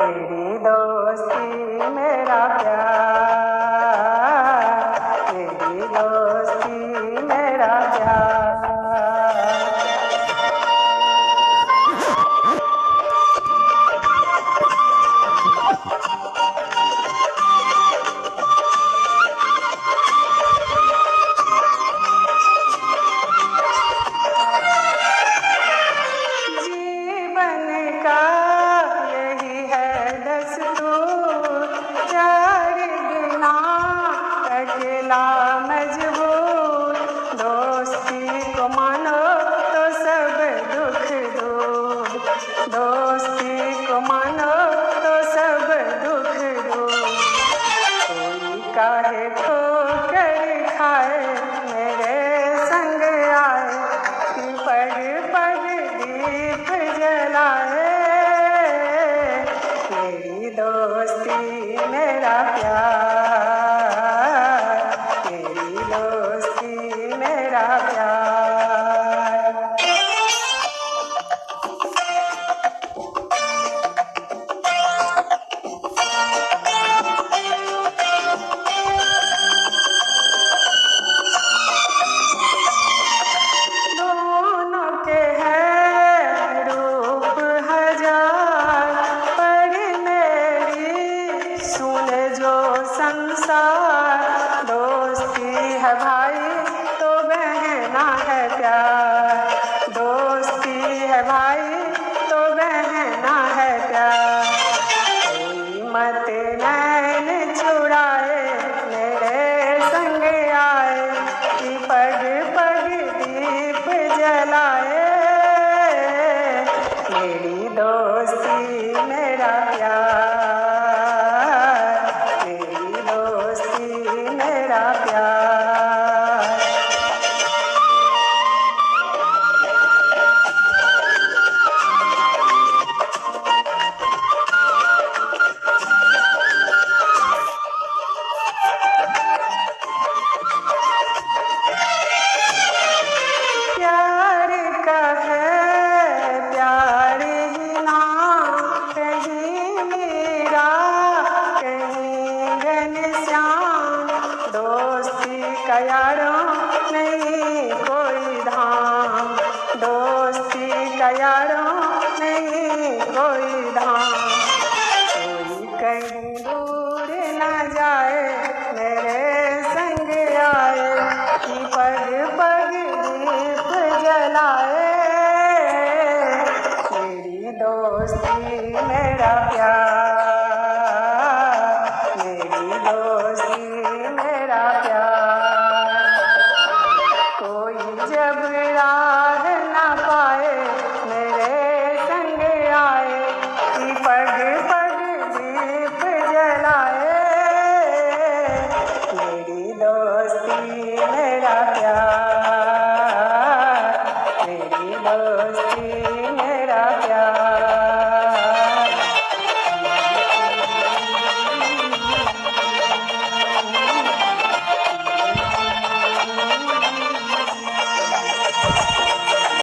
तेरी दोस्ती मेरा प्यार, तेरी दोस्ती मेरा प्यार। जीवन का यही है दस्तूर, प्यार बिना अकेला मजबूर। दोस्ती को मानो तो सब दुख दूर, दोस्ती को मानो तो सब दुख दूर। कोई काहे ठोकर खाए मेरे संग आए, कि पग पग दीप जलाए। तेरी दोस्ती मेरा प्यार, तेरी दोस्ती मेरा प्यार। दोनों के हैं रूप हजार, पर मेरी सुन जो संसार। दोस्ती है भाई तो बहना है प्यार, दोस्ती है भाई तो बहना है प्यार। कोई मत नैन चुराए मेरे संग आए, कि पग पग दीप जलाए। मेरी दोस्ती मेरा प्यार, तेरी दोस्ती मेरा प्यार। प्यार का है प्यार ही नाम, कहीं मीरा कहीं घनश्याम। दोस्ती का यारों नहीं कोई धाम, दोस्ती का यारों नहीं कोई धाम। कोई कहीं दूर न जाए मेरे संग आए, कि पग पग दीप जलाए। मेरी दोस्ती मेरा प्यार, मेरी दोस्ती मेरा प्यार। कोई जब राह न पाए मेरे संग आए, कि पग पग दीप जलाए। मेरी दोस्ती मेरा प्यार, मेरी दोस्ती मेरा प्यार।